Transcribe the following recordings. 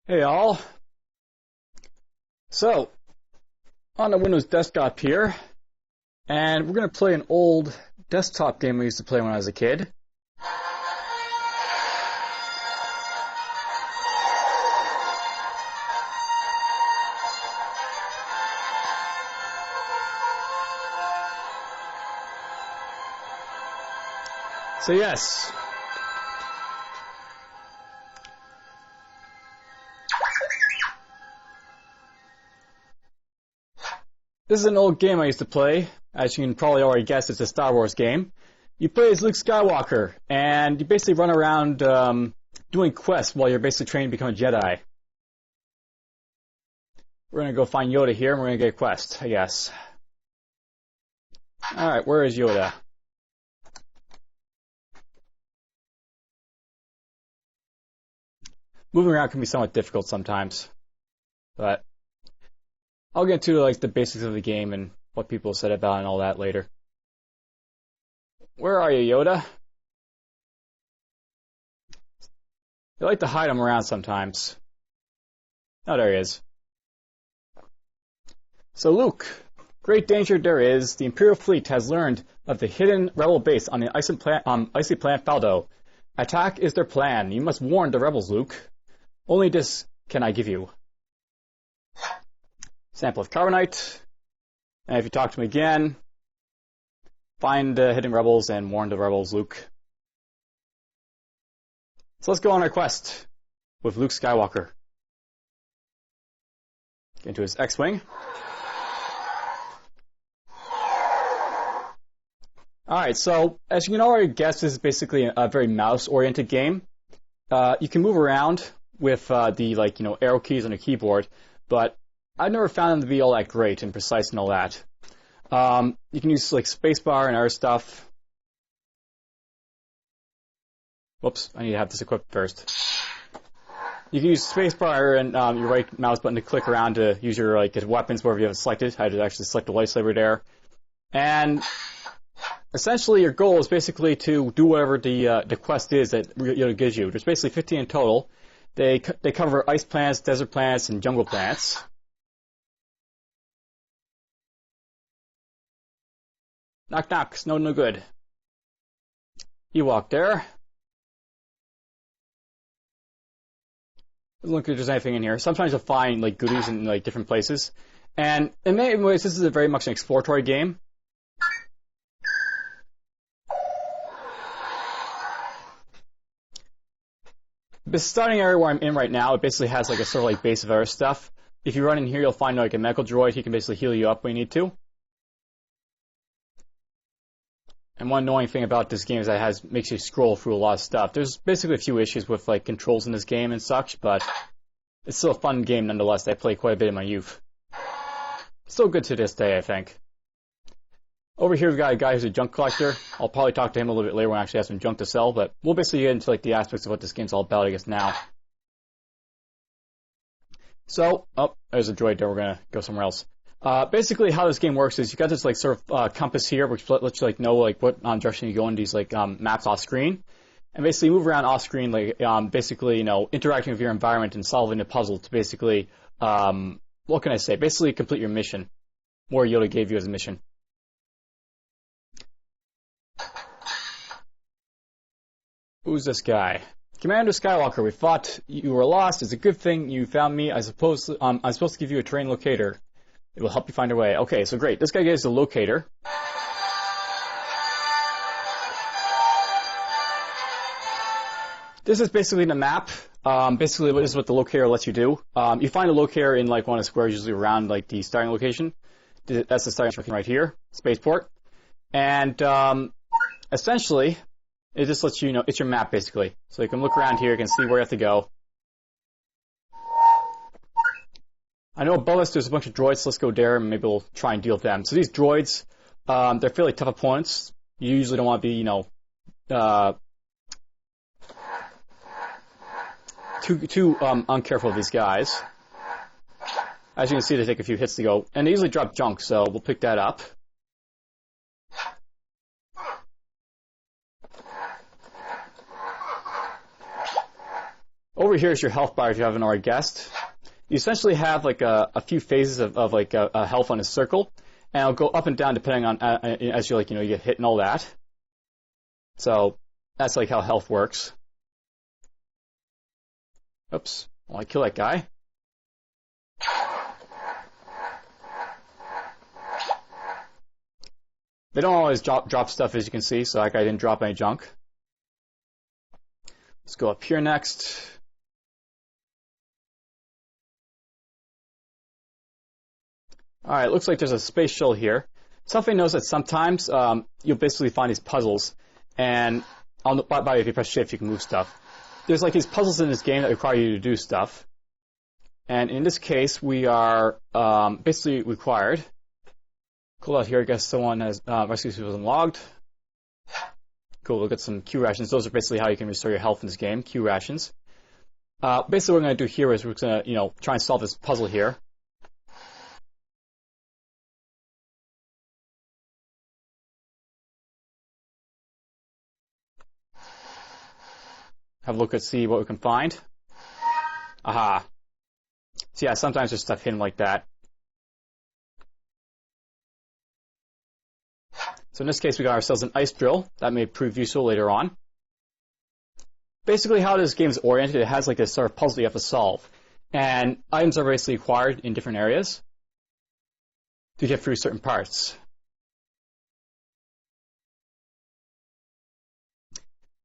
Hey all. So, on the Windows desktop here, and we're going to play an old desktop game I used to play when I was a kid. So yes. This is an old game I used to play. As you can probably already guess, it's a Star Wars game. You play as Luke Skywalker, and you basically run around doing quests while you're basically training to become a Jedi. We're going to go find Yoda here, and we're going to get a quest, I guess. Alright, where is Yoda? Moving around can be somewhat difficult sometimes, but I'll get to like the basics of the game and what people said about it and all that later. Where are you, Yoda? They like to hide him around sometimes. Oh, there he is. So Luke, great danger there is. The Imperial fleet has learned of the hidden rebel base on the icy planet Faldo. Attack is their plan. You must warn the rebels, Luke. Only this can I give you. Sample of carbonite. And if you talk to him again, find the hidden rebels and warn the rebels, Luke. So let's go on our quest with Luke Skywalker. Get into his X-Wing. Alright, so as you can already guess, this is basically a very mouse-oriented game. You can move around with the arrow keys on the keyboard, but I've never found them to be all that great and precise and all that. You can use like spacebar and other stuff. Whoops, I need to have this equipped first. You can use spacebar and your right mouse button to click around to use your weapons wherever you have it selected. I had to actually select the lightsaber there. And essentially your goal is basically to do whatever the quest is that Yoda gives you. There's basically 15 in total. They cover ice planets, desert planets, and jungle planets. Knock knock, no good. Ewok there. Doesn't look like there's anything in here. Sometimes you'll find like goodies in like different places. And in many ways this is very much an exploratory game. The starting area where I'm in right now, it basically has like a sort of like base of other stuff. If you run in here, you'll find like a medical droid. He can basically heal you up when you need to. And one annoying thing about this game is that it makes you scroll through a lot of stuff. There's basically a few issues with like controls in this game and such, but it's still a fun game nonetheless. I played quite a bit in my youth. Still good to this day, I think. Over here we've got a guy who's a junk collector. I'll probably talk to him a little bit later when I actually have some junk to sell, but we'll basically get into like the aspects of what this game's all about, I guess, now. So, oh, there's a droid there. We're gonna go somewhere else. Basically, how this game works is you got this like sort of compass here, which lets you like know like what direction you go in these like maps off screen, and basically move around off screen, like basically interacting with your environment and solving a puzzle to basically what can I say? Basically complete your mission, what Yoda gave you as a mission. Who's this guy? Commander Skywalker, we thought you were lost. It's a good thing you found me. I'm supposed to give you a terrain locator. It will help you find your way. Okay, so great. This guy gives the locator. This is basically the map. Basically, this is what the locator lets you do. You find a locator in like one of the squares usually around like the starting location. That's the starting location right here, spaceport. And essentially, it just lets you know it's your map basically. So you can look around here, you can see where you have to go. I know above us there's a bunch of droids, so let's go there and maybe we'll try and deal with them. So these droids, they're fairly tough opponents. You usually don't want to be, too uncareful of these guys. As you can see, they take a few hits to go, and they usually drop junk, so we'll pick that up. over here is your health bar if you haven't already guessed. You essentially have like a few phases of like a health on a circle, and it'll go up and down depending on as you you get hit and all that. So that's like how health works. Oops, well, I kill that guy. They don't always drop stuff, as you can see, so that guy didn't drop any junk. Let's go up here next. Alright, looks like there's a space shuttle here. Something knows that sometimes you'll basically find these puzzles, and by the way, if you press shift, you can move stuff. There's like these puzzles in this game that require you to do stuff. And in this case, we are basically required. Cool, out here, I guess someone has rescue was unlogged. Cool, we'll get some Q rations. Those are basically how you can restore your health in this game, Q rations. Basically what we're going to do here is we're going to, try and solve this puzzle here. Have a look and see what we can find. Aha. So yeah, sometimes there's stuff hidden like that. So in this case, we got ourselves an ice drill. That may prove useful later on. Basically, how this game is oriented, it has like a sort of puzzle you have to solve. And items are basically acquired in different areas to get through certain parts.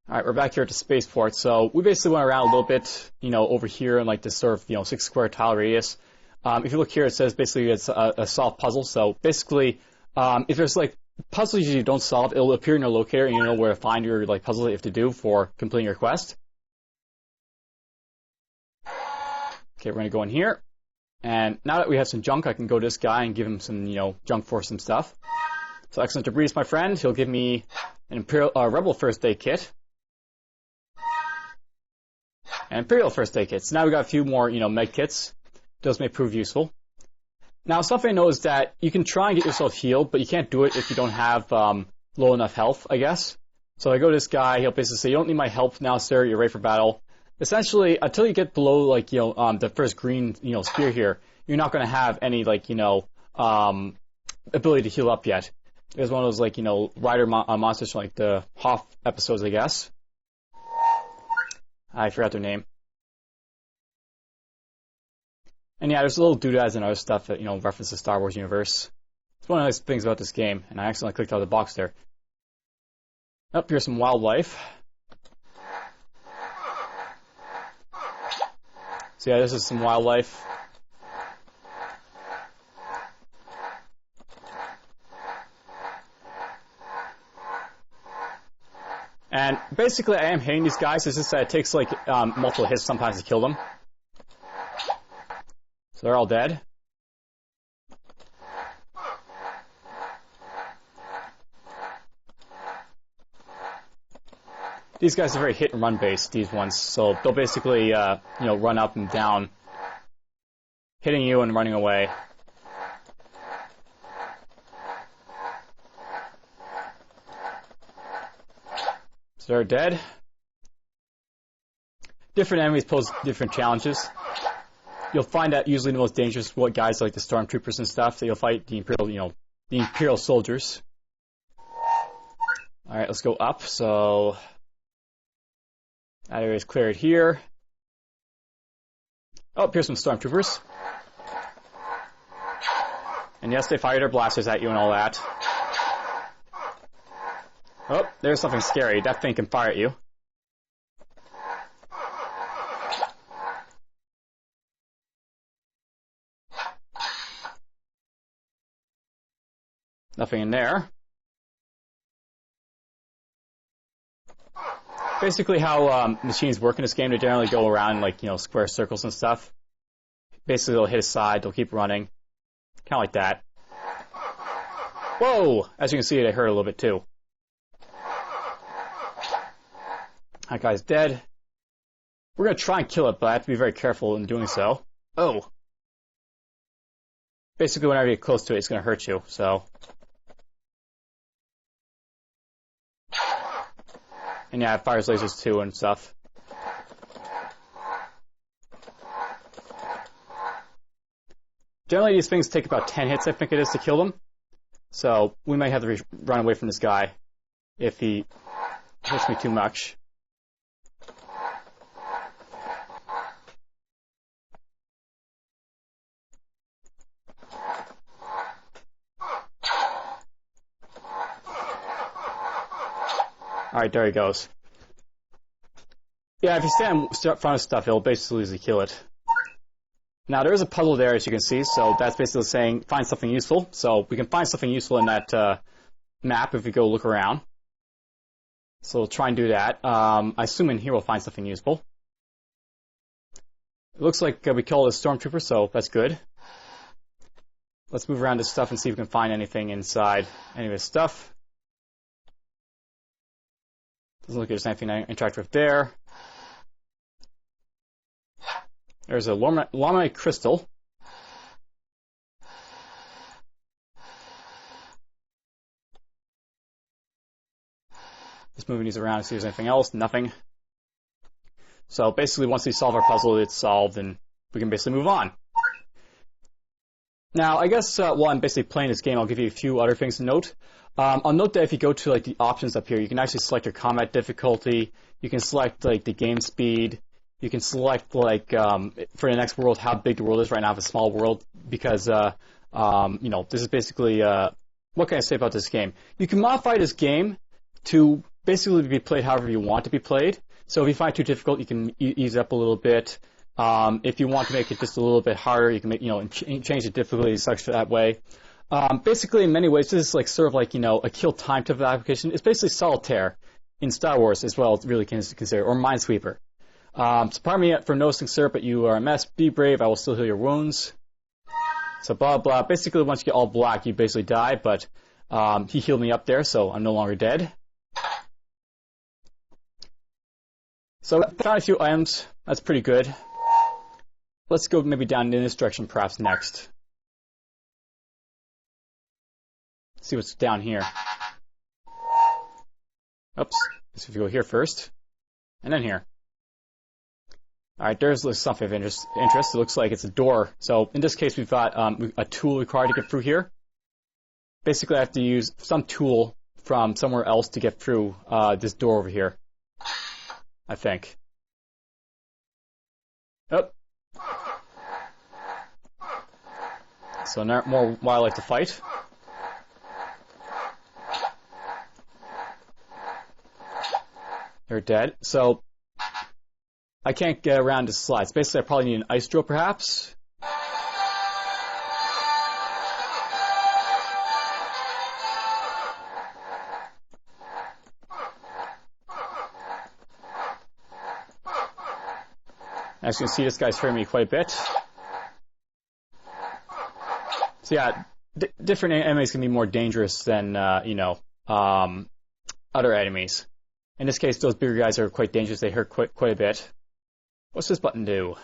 Alright, we're back here at the spaceport. So we basically went around a little bit, over here in like this sort of, 6 square tile radius. If you look here, it says basically it's a solved puzzle. So basically, if there's like puzzles you don't solve, it'll appear in your locator and you know where to find your like puzzle that you have to do for completing your quest. Okay, we're gonna go in here. And now that we have some junk, I can go to this guy and give him some, junk for some stuff. So excellent debris, my friend. He'll give me an Rebel first aid kit. And Imperial first aid kits. Now we got a few more, med kits. Those may prove useful. Now, something I know is that you can try and get yourself healed, but you can't do it if you don't have low enough health, I guess. So I go to this guy, he'll basically say, you don't need my help now, sir, you're ready for battle. Essentially, until you get below, like, the first green, sphere here, you're not going to have any, like, ability to heal up yet. There's one of those, like, rider monsters from, like, the Hoth episodes, I guess. I forgot their name. And yeah, there's little doodads and other stuff that, reference the Star Wars universe. It's one of the nice things about this game, and I accidentally clicked out of the box there. Up here's some wildlife. So yeah, this is some wildlife. And basically, I am hitting these guys. It's just that it takes like multiple hits sometimes to kill them. So they're all dead. These guys are very hit and run based, these ones. So they'll basically, run up and down, hitting you and running away. So they're dead. Different enemies pose different challenges. You'll find that usually the most dangerous guys like the stormtroopers and stuff that you'll fight the Imperial soldiers. All right, let's go up. So that area is cleared here. Oh, here's some stormtroopers. And yes, they fire their blasters at you and all that. Oh, there's something scary. That thing can fire at you. Nothing in there. Basically how machines work in this game, they generally go around like, square circles and stuff. Basically they'll hit a side, they'll keep running. Kind of like that. Whoa! As you can see, they hurt a little bit too. That guy's dead. We're going to try and kill it, but I have to be very careful in doing so. Oh! Basically whenever you get close to it, it's going to hurt you, so... And yeah, it fires lasers too and stuff. Generally, these things take about 10 hits, I think it is, to kill them. So we might have to run away from this guy if he hits me too much. Alright, there he goes. Yeah, if you stand in front of stuff, it'll basically easily kill it. Now, there is a puzzle there, as you can see, so that's basically saying find something useful. So we can find something useful in that map if we go look around. So we'll try and do that. I assume in here we'll find something useful. It looks like we killed a stormtrooper, so that's good. Let's move around this stuff and see if we can find anything inside any of this stuff. Doesn't look like there's anything I interact with there. There's a Lormite crystal. Just moving these around to see if there's anything else. Nothing. So basically, once we solve our puzzle, it's solved, and we can basically move on. Now, I guess while I'm basically playing this game, I'll give you a few other things to note. I'll note that if you go to like the options up here, you can actually select your combat difficulty. You can select like the game speed. You can select like for the next world how big the world is. Right now, I have a small world because you know, this is basically what can I say about this game? You can modify this game to basically be played however you want to be played. So if you find it too difficult, you can ease up a little bit. If you want to make it just a little bit harder, you can make, you know, change the difficulty such that way. Basically, in many ways, this is like sort of like, you know, a kill time type of application. It's basically Solitaire in Star Wars as well, really consider, or Minesweeper. So pardon me for noticing, sir, but you are a mess. Be brave. I will still heal your wounds. So blah, blah. Basically, once you get all black, you basically die, but he healed me up there, so I'm no longer dead. So I found a few items. That's pretty good. Let's go maybe down in this direction perhaps next. See what's down here. Oops. Let's go here first. And then here. Alright, there's something of interest. It looks like it's a door. So in this case, we've got a tool required to get through here. Basically, I have to use some tool from somewhere else to get through this door over here. I think. Oh. So now more wildlife to fight. They're dead. So I can't get around the slides. Basically, I probably need an ice drill, perhaps. As you can see, this guy's hurting me quite a bit. So yeah, different enemies can be more dangerous than, you know, other enemies. In this case, those bigger guys are quite dangerous. They hurt quite a bit. What's this button do?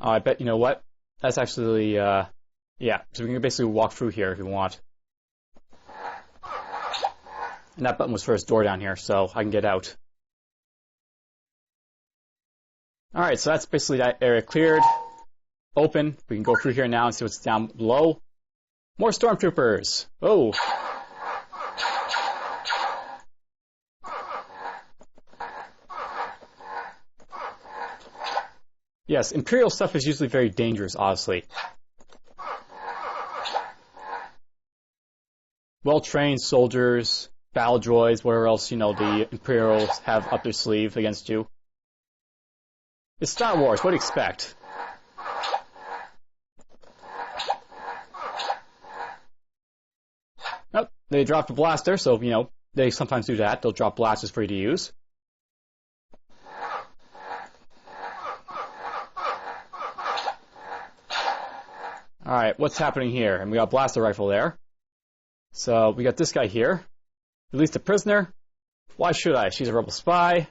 Oh, I bet, you know what? That's actually, yeah. So we can basically walk through here if you want. And that button was for this door down here, so I can get out. Alright, so that's basically that area cleared. Open. We can go through here now and see what's down below. More stormtroopers! Oh! Yes, Imperial stuff is usually very dangerous, honestly. Well-trained soldiers, battle droids, whatever else, you know, the Imperials have up their sleeve against you. It's Star Wars, what do you expect? Oh, they dropped a blaster, so, you know, they sometimes do that. They'll drop blasters for you to use. Alright, what's happening here? And we got a blaster rifle there. So, we got this guy here. Released a prisoner. Why should I? She's a rebel spy.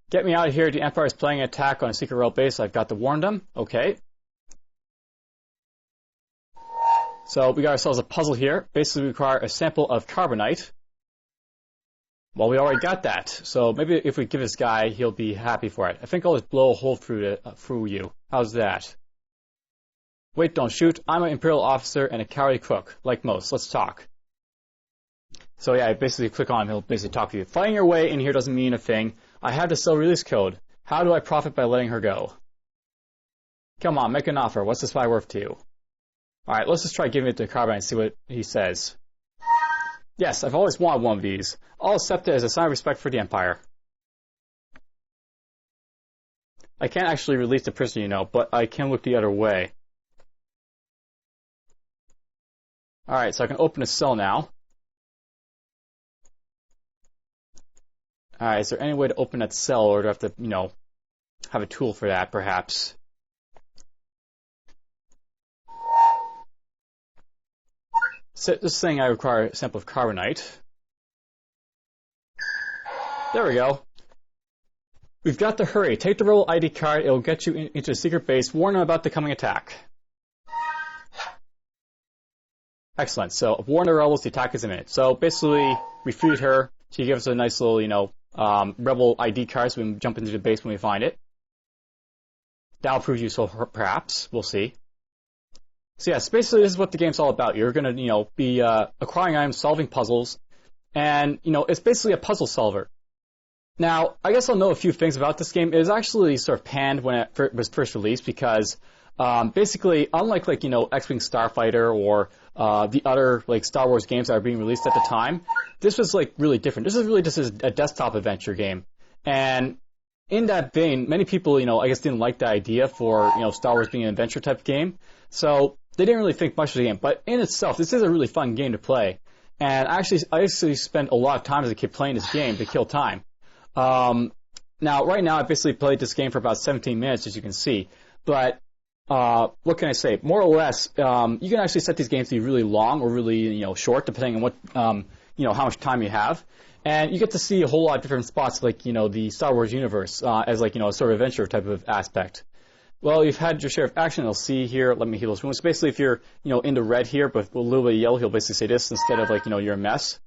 Get me out of here. The Empire is planning an attack on a secret rebel base. I've got to warn them. Okay. So we got ourselves a puzzle here. Basically, we require a sample of carbonite. Well, we already got that. So maybe if we give this guy, he'll be happy for it. I think I'll just blow a hole through you. How's that? Wait, don't shoot. I'm an Imperial officer and a cowardly cook, like most. Let's talk. So yeah, I basically click on him. He'll basically talk to you. Fighting your way in here doesn't mean a thing. I have the cell release code. How do I profit by letting her go? Come on, make an offer. What's the spy worth to you? Alright, let's just try giving it to Carbonite and see what he says. Yes, I've always wanted one of these. I'll accept it as a sign of respect for the Empire. I can't actually release the prisoner, you know, but I can look the other way. Alright, so I can open a cell now. Alright, is there any way to open that cell, or do I have to, you know, have a tool for that, perhaps? So this is saying I require a sample of carbonite. There we go. We've got to hurry. Take the rebel ID card. It will get you into a secret base. Warn them about the coming attack. Excellent. So warn the rebels the attack is imminent. So basically, we freed her. She gave us a nice little, you know, rebel ID card, so we can jump into the base when we find it. That'll prove useful, perhaps. We'll see. So yes, basically this is what the game's all about. You're going to, you know, be acquiring items, solving puzzles, and, you know, it's basically a puzzle solver. Now, I guess I'll know a few things about this game. It was actually sort of panned when it was first released because basically, unlike, like, you know, X-Wing Starfighter or the other, like, Star Wars games that are being released at the time, this was, like, really different. This is really just a desktop adventure game. And in that vein, many people, you know, I guess didn't like the idea for, you know, Star Wars being an adventure type game. So they didn't really think much of the game. But in itself, this is a really fun game to play. And I actually spent a lot of time as a kid playing this game to kill time. Now, right now, I basically played this game for about 17 minutes, as you can see. But what can I say? More or less, you can actually set these games to be really long or really, you know, short, depending on what, you know, how much time you have. And you get to see a whole lot of different spots, like, you know, the Star Wars universe, as, like, you know, a sort of adventure type of aspect. Well, you've had your share of action. I'll see here. Let me heal those wounds. Basically, if you're, you know, into red here, but a little bit of yellow, he'll basically say this instead of, like, you know, you're a mess.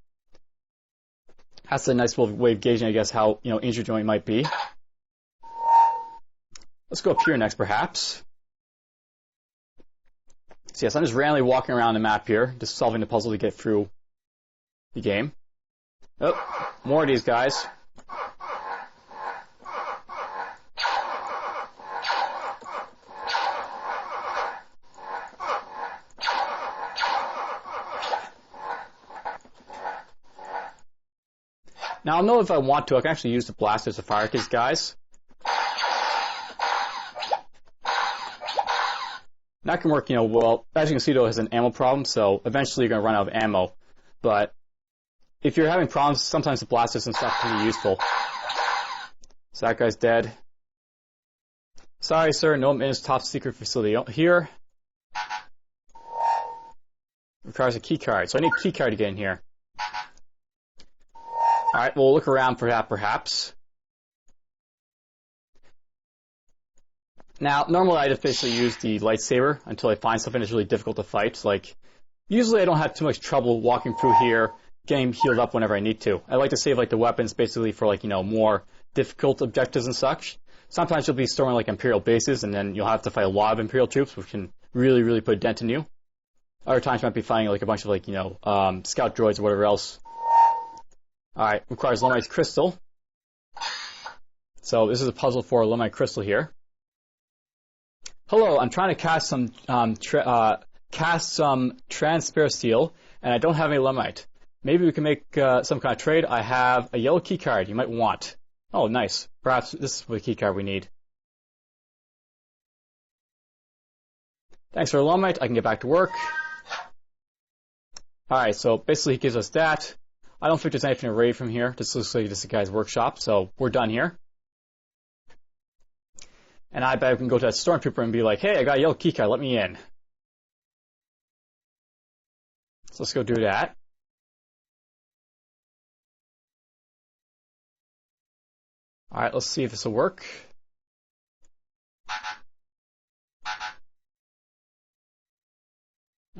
That's a nice little way of gauging, I guess, how, you know, injured you might be. Let's go up here next, perhaps. So yes, I'm just randomly walking around the map here, just solving the puzzle to get through the game. Oh, more of these guys. Now, I'll know if I want to. I can actually use the blasters to fire at these guys. That can work, you know, well. As you can see, though, it has an ammo problem, so eventually you're going to run out of ammo. But if you're having problems, sometimes the blasters and stuff can be useful. So that guy's dead. Sorry, sir, no admittance top secret facility here. Requires a key card, so I need a key card to get in here. Alright, we'll look around for that, perhaps. Now, normally I just basically use the lightsaber until I find something that's really difficult to fight. Like, usually I don't have too much trouble walking through here, getting healed up whenever I need to. I like to save, like, the weapons basically for, like, you know, more difficult objectives and such. Sometimes you'll be storing, like, Imperial bases, and then you'll have to fight a lot of Imperial troops, which can really, really put a dent in you. Other times you might be fighting, like, a bunch of, like, you know, scout droids or whatever else. Alright, requires Lumite Crystal. So this is a puzzle for a Lumite Crystal here. Hello, I'm trying to cast some transparent steel, and I don't have any Lumite. Maybe we can make some kind of trade. I have a yellow key card you might want. Oh, nice. Perhaps this is the key card we need. Thanks for the Lumite. I can get back to work. Alright, so basically he gives us that. I don't think there's anything to raid from here. This looks like this is a guy's workshop, so we're done here. And I bet I can go to that stormtrooper and be like, hey, I got a yellow keycard, let me in. So let's go do that. Alright, let's see if this will work.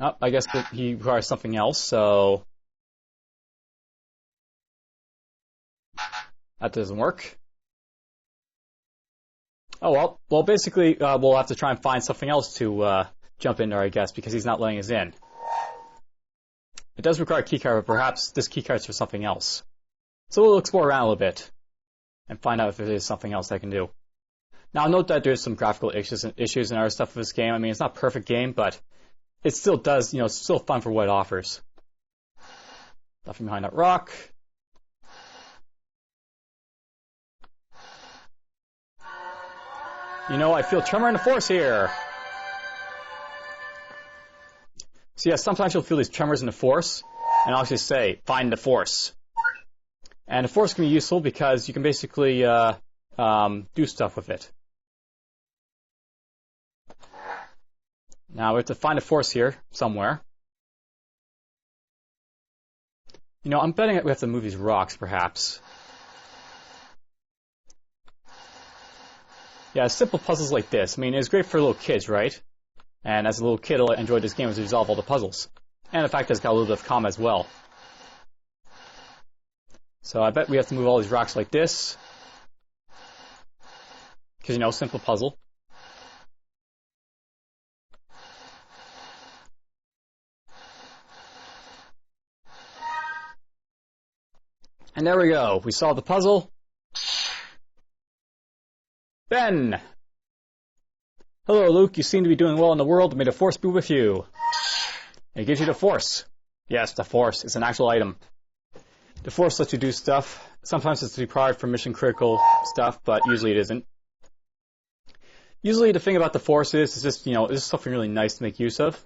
Oh, I guess that he requires something else, so that doesn't work. Oh well. Well, basically, we'll have to try and find something else to jump in there, I guess, because he's not letting us in. It does require a keycard, but perhaps this keycard's for something else. So we'll explore around a little bit and find out if there is something else I can do. Now, note that there's some graphical issues and other stuff with this game. I mean, it's not a perfect game, but it still does, it's still fun for what it offers. Nothing behind that rock. I feel tremor in the force here. So yeah, sometimes you'll feel these tremors in the force, and I'll actually say, find the force. And the force can be useful because you can basically do stuff with it. Now we have to find a force here, somewhere. I'm betting that we have to move these rocks, perhaps. Yeah, simple puzzles like this. I mean, it's great for little kids, right? And as a little kid, I enjoyed this game as to resolve all the puzzles. And in fact, it's got a little bit of combat as well. So I bet we have to move all these rocks like this. Because, simple puzzle. And there we go. We solved the puzzle. Ben! Hello, Luke. You seem to be doing well in the world. May the Force be with you. It gives you the Force. Yes, the Force. It's an actual item. The Force lets you do stuff. Sometimes it's required for mission-critical stuff, but usually it isn't. Usually the thing about the Force is just, it's just something really nice to make use of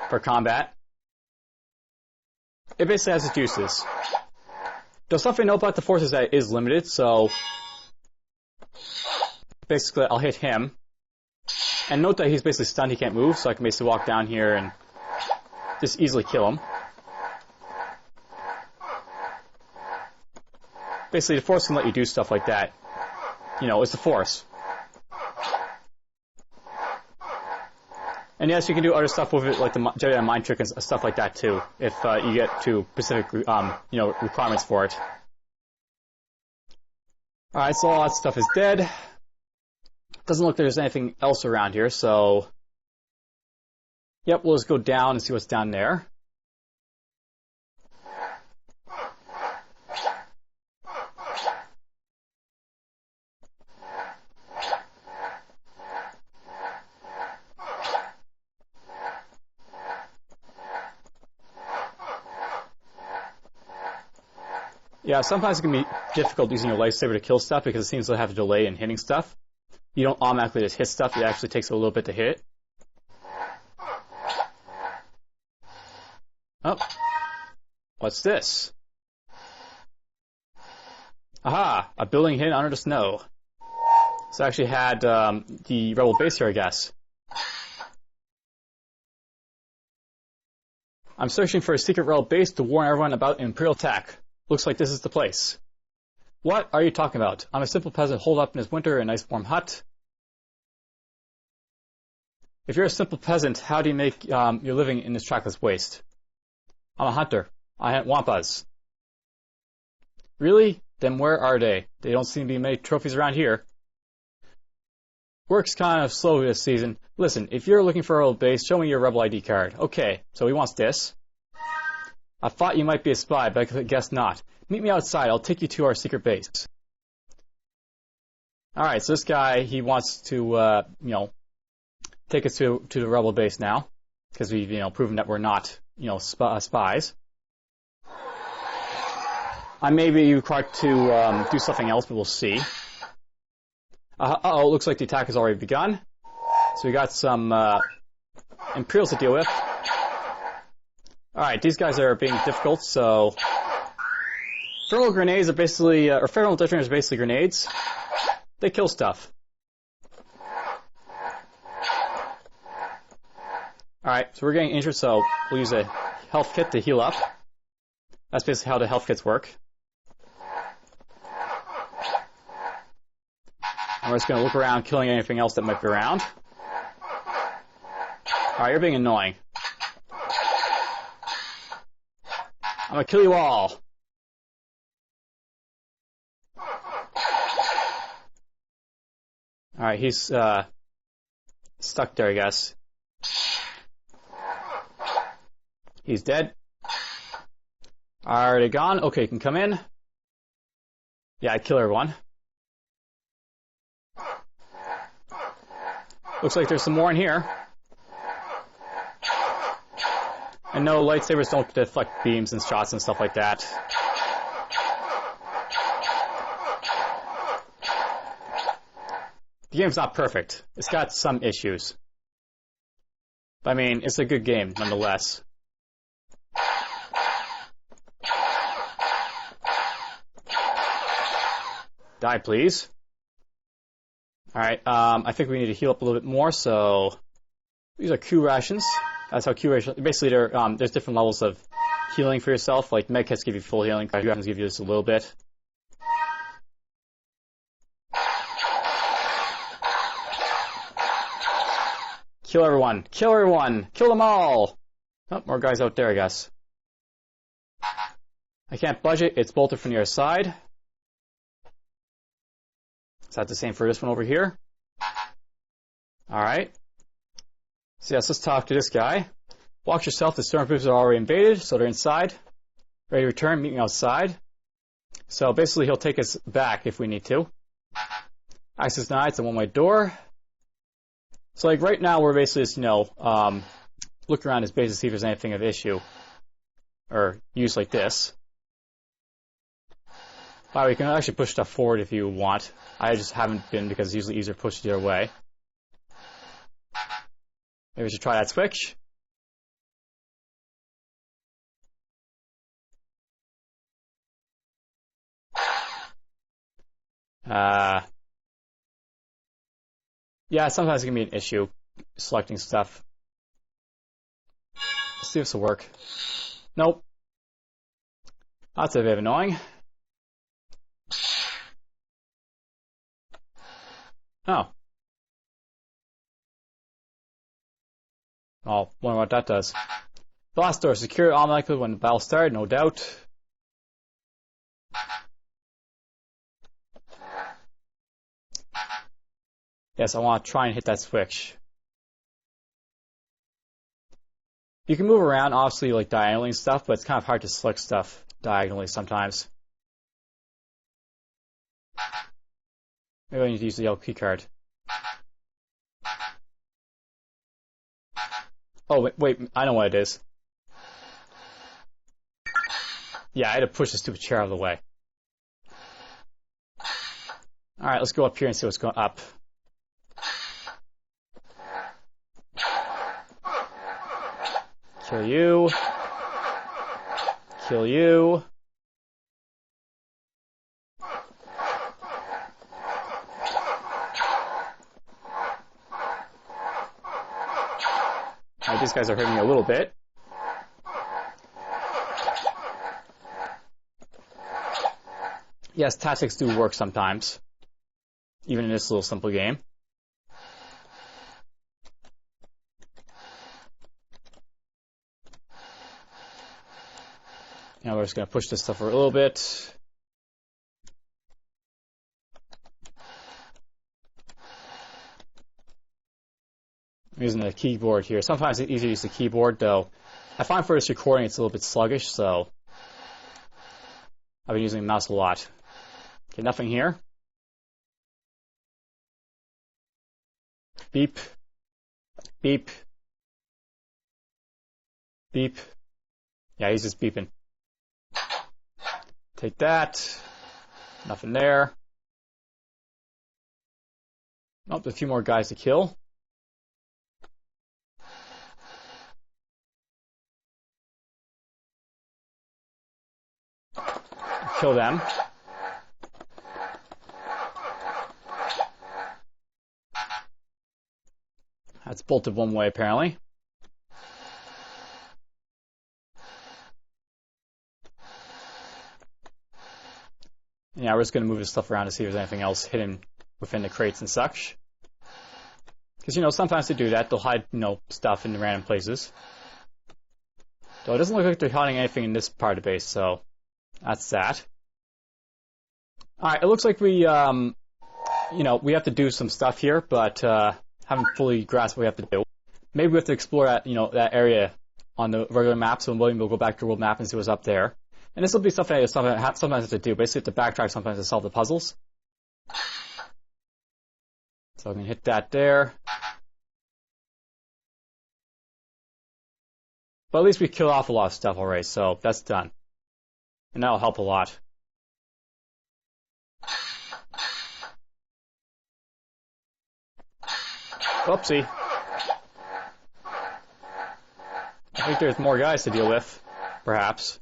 for combat. It basically has its uses. Though something I know about the Force is that it is limited, so basically I'll hit him. And note that he's basically stunned, he can't move, so I can basically walk down here and just easily kill him. Basically, the Force can let you do stuff like that. It's the Force. And yes, you can do other stuff with it, like the Jedi Mind Trick and stuff like that too, if you get to specific, requirements for it. Alright, so all that stuff is dead. Doesn't look like there's anything else around here, so yep, we'll just go down and see what's down there. Yeah, sometimes it can be difficult using your lightsaber to kill stuff because it seems to have a delay in hitting stuff. You don't automatically just hit stuff, it actually takes a little bit to hit it. Oh. What's this? Aha! A building hidden under the snow. So I actually had the rebel base here, I guess. I'm searching for a secret rebel base to warn everyone about an Imperial attack. Looks like this is the place. What are you talking about? I'm a simple peasant holed up in his winter in a nice warm hut. If you're a simple peasant, how do you make your living in this trackless waste? I'm a hunter. I hunt wampas. Really? Then where are they? They don't seem to be many trophies around here. Work's kind of slow this season. Listen, if you're looking for a rebel base, show me your rebel ID card. Okay, so he wants this. I thought you might be a spy, but I guess not. Meet me outside. I'll take you to our secret base. Alright, so this guy, he wants to, take us to the rebel base now. Because we've, proven that we're not, spies. I may be required to do something else, but we'll see. Uh-oh, looks like the attack has already begun. So we got some Imperials to deal with. Alright, these guys are being difficult, so thermal grenades are basically, or thermal detonators are basically grenades. They kill stuff. Alright, so we're getting injured, so we'll use a health kit to heal up. That's basically how the health kits work. And we're just going to look around, killing anything else that might be around. Alright, you're being annoying. I'm gonna kill you all. Alright, he's stuck there, I guess. He's dead. Are they gone? Okay, you can come in. Yeah, I kill everyone. Looks like there's some more in here. And no, lightsabers don't deflect beams and shots and stuff like that. The game's not perfect. It's got some issues. But I mean, it's a good game, nonetheless. Die, please. Alright, I think we need to heal up a little bit more, so... These are Q rations. That's how Q rations... Basically, there's different levels of healing for yourself. Like, medkits give you full healing. Q rations give you just a little bit. Kill everyone! Kill everyone! Kill them all! Oh, more guys out there, I guess. I can't budge it. It's bolted from the other side. Is that the same for this one over here? Alright. So yes, let's talk to this guy. Watch yourself, the stormtroopers are already invaded, so they're inside. Ready to return, meet me outside. So basically he'll take us back if we need to. Access denied, it's a one-way door. So like right now we're basically just, look around his base to see if there's anything of issue. Or use like this. Wow, you can actually push stuff forward if you want. I just haven't been because it's usually easier to push the other way. Maybe we should try that switch. Yeah, sometimes it can be an issue selecting stuff. Let's see if this will work. Nope. That's a bit annoying. Oh. Oh, wonder what that does. Blast door secure automatically when the battle started, no doubt. Yes, I want to try and hit that switch. You can move around, obviously, like diagonally and stuff, but it's kind of hard to select stuff diagonally sometimes. Maybe I need to use the yellow key card. Oh, wait, I know what it is. Yeah, I had to push the stupid chair out of the way. Alright, let's go up here and see what's going up. Kill you. Kill you. Alright, these guys are hurting me a little bit. Yes, tactics do work sometimes. Even in this little simple game. Now we're just going to push this stuff for a little bit. I'm using the keyboard here. Sometimes it's easier to use the keyboard, though. I find for this recording it's a little bit sluggish, so I've been using the mouse a lot. Okay, nothing here. Beep. Beep. Beep. Yeah, he's just beeping. Take that. Nothing there. Oh, a few more guys to kill. Kill them. That's bolted one way, apparently. Yeah, we're just going to move this stuff around to see if there's anything else hidden within the crates and such. Because, you know, sometimes they do that. They'll hide, you know, stuff in random places. Though it doesn't look like they're hiding anything in this part of the base, so that's that. Alright, it looks like we, you know, we have to do some stuff here, but haven't fully grasped what we have to do. Maybe we have to explore that, you know, that area on the regular map, so William will go back to the world map and see what's up there. And this will be something I sometimes have to do. Basically, have to backtrack sometimes to solve the puzzles. So I can hit that there. But at least we killed off a lot of stuff already, so that's done. And that'll help a lot. Oopsie. I think there's more guys to deal with, perhaps.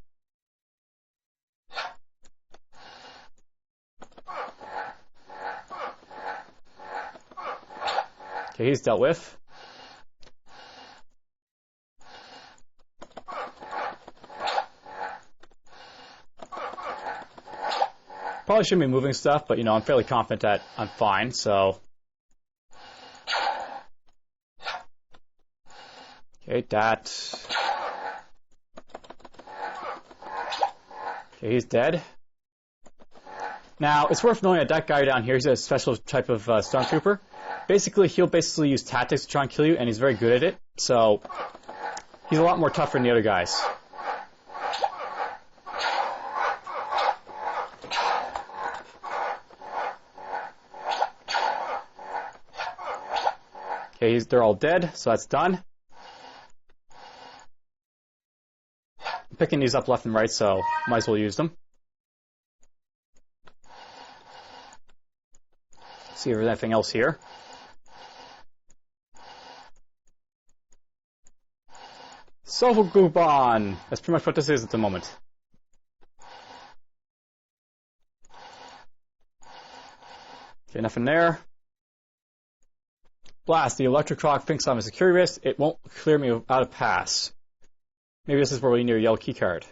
Okay, he's dealt with. Probably shouldn't be moving stuff, but, you know, I'm fairly confident that I'm fine, so... Okay, that... Okay, he's dead. Now, it's worth knowing that that guy down here, he's a special type of stormtrooper. Basically, he'll use tactics to try and kill you, and he's very good at it, so... He's a lot more tougher than the other guys. Okay, they're all dead, so that's done. I'm picking these up left and right, so might as well use them. See if there's anything else here. Soulful That's pretty much what this is at the moment. Okay, nothing there. Blast, the electric clock thinks I'm a security risk. It won't clear me out of pass. Maybe this is where we need a yellow key card.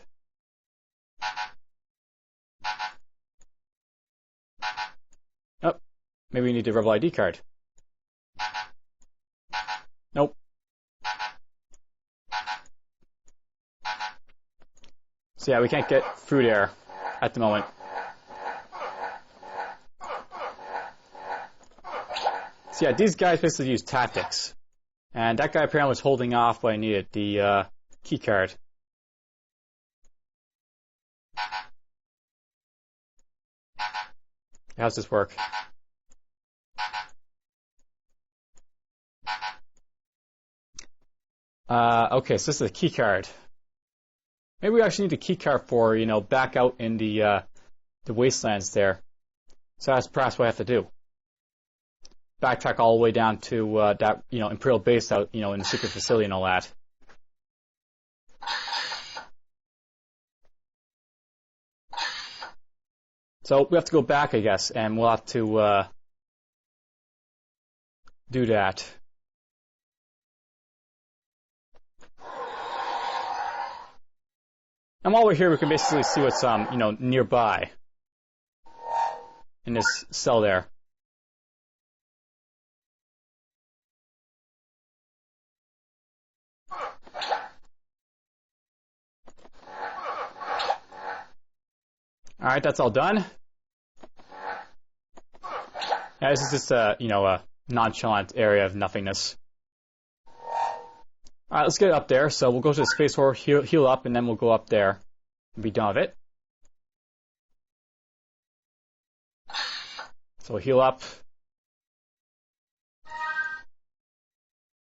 Oh, maybe we need a rebel ID card. Nope. So yeah, we can't get through there at the moment. So yeah, these guys basically use tactics. And that guy apparently was holding off when I needed the key card. How's this work? Okay, so this is a key card. Maybe we actually need a key card for, you know, back out in the wastelands there. So that's perhaps what I have to do. Backtrack all the way down to that, you know, Imperial base out, you know, in the secret facility and all that. So we have to go back, I guess, and we'll have to do that. And while we're here, we can basically see what's, you know, nearby in this cell there. Alright, that's all done. Yeah, this is just a, you know, a nonchalant area of nothingness. Alright, let's get up there. So we'll go to the space war, heal up, and then we'll go up there and be done with it. So we'll heal up.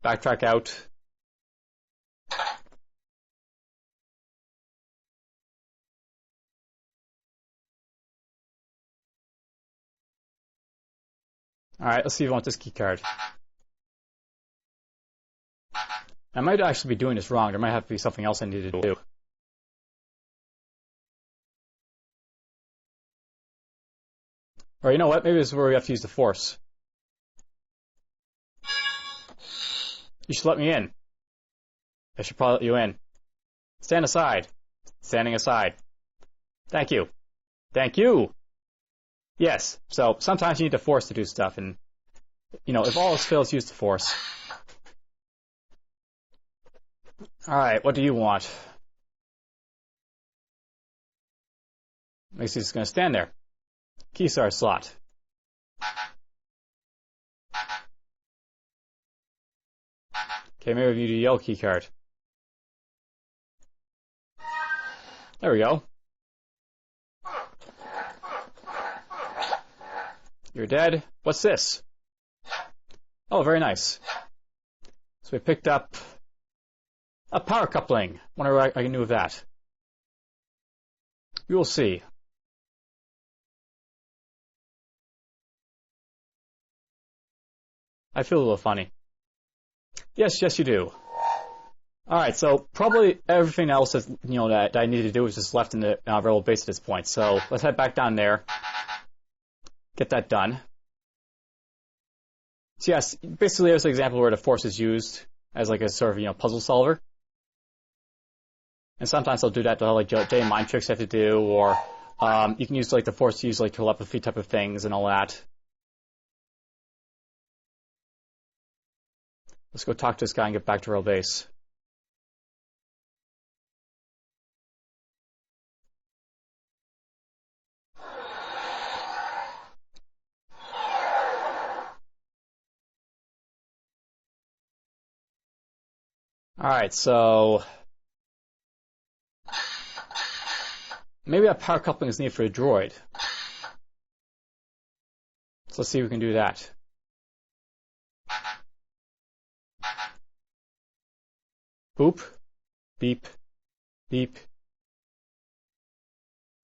Backtrack out. Alright, let's see if I want this key card. I might actually be doing this wrong. There might have to be something else I need to do. Or you know what? Maybe this is where we have to use the Force. You should let me in. I should probably let you in. Stand aside. Standing aside. Thank you. Thank you! Yes, so sometimes you need the Force to do stuff, and You know, if all else fails, use the force. Alright, what do you want? Makes he's just gonna stand there. Keystar slot. Okay, maybe you do yellow key card. There we go. You're dead. What's this? Oh, very nice. So we picked up a power coupling. Wonder what I can do with that. We will see. I feel a little funny. Yes, yes, you do. Alright, so probably everything else that, you know, that I need to do is just left in the rebel base at this point. So let's head back down there. Get that done. So yes, basically there's an example where the force is used as like a sort of, you know, puzzle solver. And sometimes they'll do that to like Jedi mind tricks you have to do, or you can use like the force to use like telepathy type of things and all that. Let's go talk to this guy and get back to Rebel base. Alright, so maybe a power coupling is needed for a droid. So let's see if we can do that. Boop. Beep. Beep.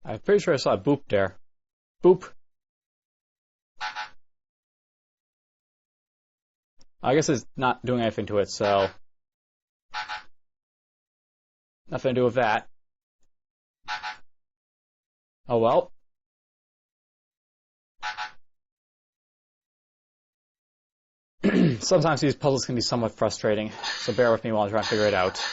I'm pretty sure I saw a boop there. Boop. I guess it's not doing anything to it, so nothing to do with that. Oh well. Sometimes these puzzles can be somewhat frustrating, so bear with me while I try to figure it out.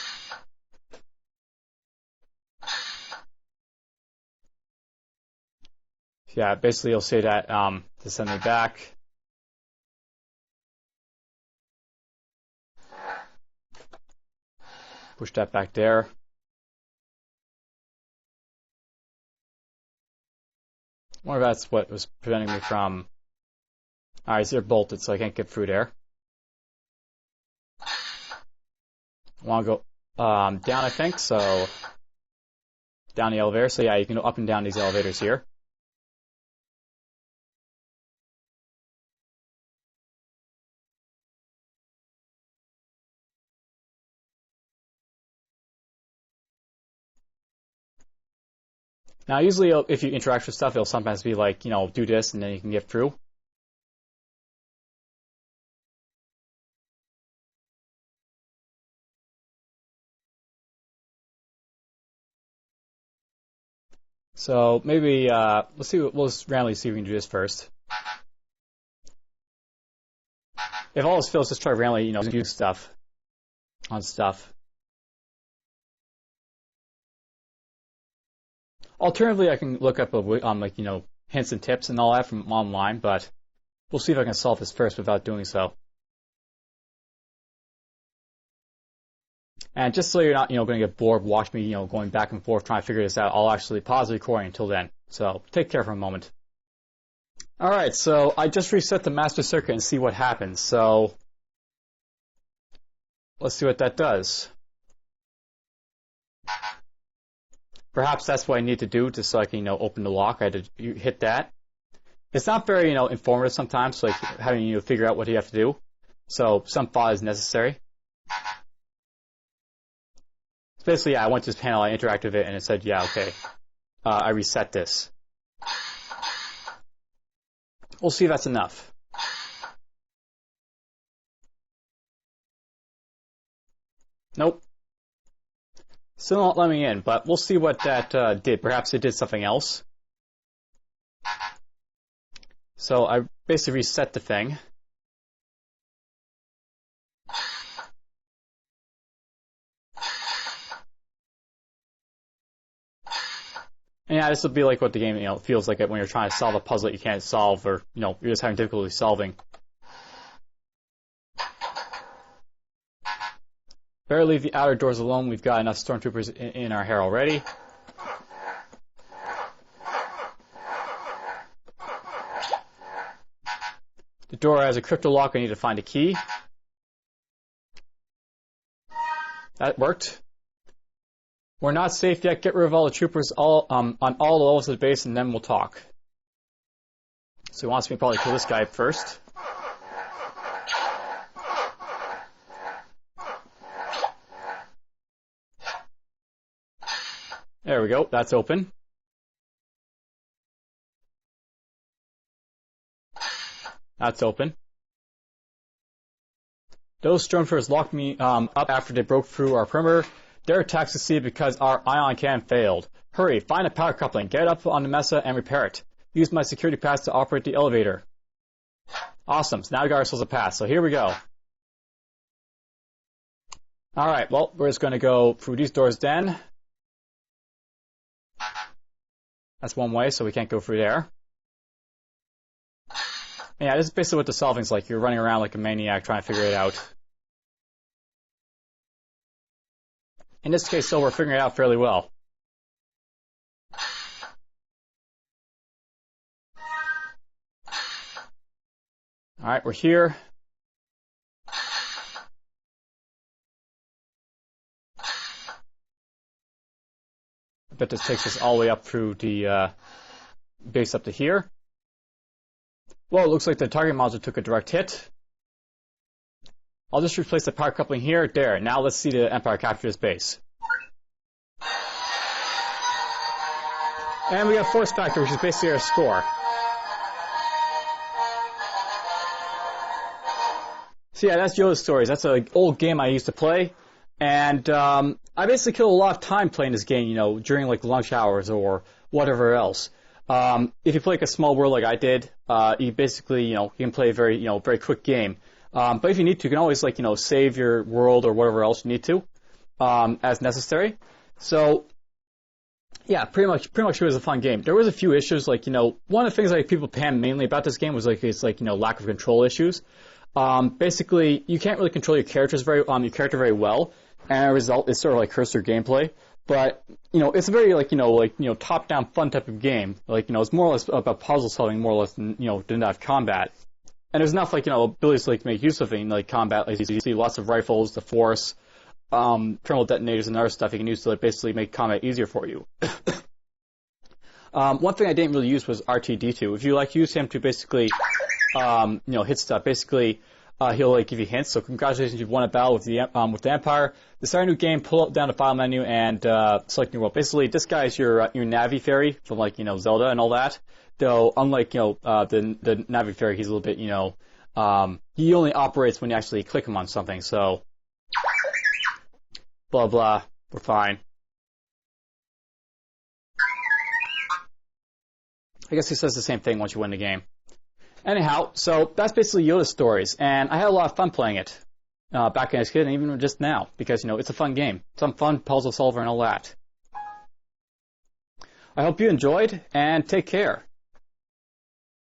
Yeah, basically you'll see that to send me back. Push that back there. I wonder if that's what was preventing me from... Alright, so they're bolted, so I can't get through there. I want to go down, I think, so... Down the elevator. So yeah, you can go up and down these elevators here. Now, usually if you interact with stuff, it'll sometimes be like, you know, do this and then you can get through. So maybe let's see. We'll just randomly see if we can do this first. If all else fails, just try randomly, you know, use stuff on stuff. Alternatively, I can look up like, you know, hints and tips and all that from online, but we'll see if I can solve this first without doing so. And just so you're not, you know, going to get bored, watch me, you know, going back and forth trying to figure this out. I'll actually pause the recording until then. So take care for a moment. All right, so I just reset the master circuit and see what happens. So let's see what that does. Perhaps that's what I need to do to so I can, you know, open the lock. I had to hit that. It's not very, you know, informative sometimes, like having you figure out what you have to do. So some thought is necessary. Basically, yeah, I went to this panel, I interacted with it, and it said, yeah, okay, I reset this. We'll see if that's enough. Nope. Still not letting me in, but we'll see what that did. Perhaps it did something else. So I basically reset the thing. And yeah, this will be like what the game, you know, feels like it when you're trying to solve a puzzle that you can't solve, or, you know, you're just having difficulty solving. Better leave the outer doors alone. We've got enough stormtroopers in our hair already. The door has a crypto lock. I need to find a key. That worked. We're not safe yet. Get rid of all the troopers on all levels of the base, and then we'll talk. So he wants me to probably kill this guy first. There we go. That's open. That's open. Those stormtroopers locked me up after they broke through our perimeter. Their attack succeeded because our ion cannon failed. Hurry, find a power coupling, get up on the mesa, and repair it. Use my security pass to operate the elevator. Awesome. So now we got ourselves a pass. So here we go. Alright, well, we're just going to go through these doors then. That's one way, so we can't go through there. Yeah, this is basically what the solving's like. You're running around like a maniac trying to figure it out. In this case, so we're figuring it out fairly well. Alright, we're here. I bet this takes us all the way up through the base up to here. Well, it looks like the target module took a direct hit. I'll just replace the power coupling here. There. Now let's see the Empire capture this base. And we got force factor, which is basically our score. So yeah, that's Yoda Stories. That's an old game I used to play. And I basically killed a lot of time playing this game, you know, during like lunch hours or whatever else. If you play like a small world like I did, you basically, you know, you can play a very, you know, very quick game. But if you need to, you can always like, you know, save your world or whatever else you need to, as necessary. So, yeah, pretty much it was a fun game. There was a few issues, like, you know, one of the things like people panned mainly about this game was like, it's like, you know, lack of control issues. Basically, you can't really control your character very well, and as a result, it's sort of like cursor gameplay. But, you know, it's a very, like, you know, top-down fun type of game. Like, you know, it's more or less about puzzle solving, more or less than, you know, than that combat. And there's enough, like, you know, abilities to, like, make use of it in, like, combat. Like, you see lots of rifles, the force, terminal detonators, and other stuff you can use to, like, basically make combat easier for you. One thing I didn't really use was R2-D2. If you, like, use him to basically, you know, hit stuff, basically, he'll, like, give you hints. So congratulations, you've won a battle with the Empire. To start a new game, pull up down the file menu and select new world. Basically, this guy is your Navi fairy from, like, you know, Zelda and all that. Though, unlike, you know, the Navi fairy, he's a little bit, you know, he only operates when you actually click him on something. So, blah blah, we're fine. I guess he says the same thing once you win the game. Anyhow, so that's basically Yoda Stories, and I had a lot of fun playing it back as a kid, and even just now, because, you know, it's a fun game. Some fun puzzle solver and all that. I hope you enjoyed, and take care.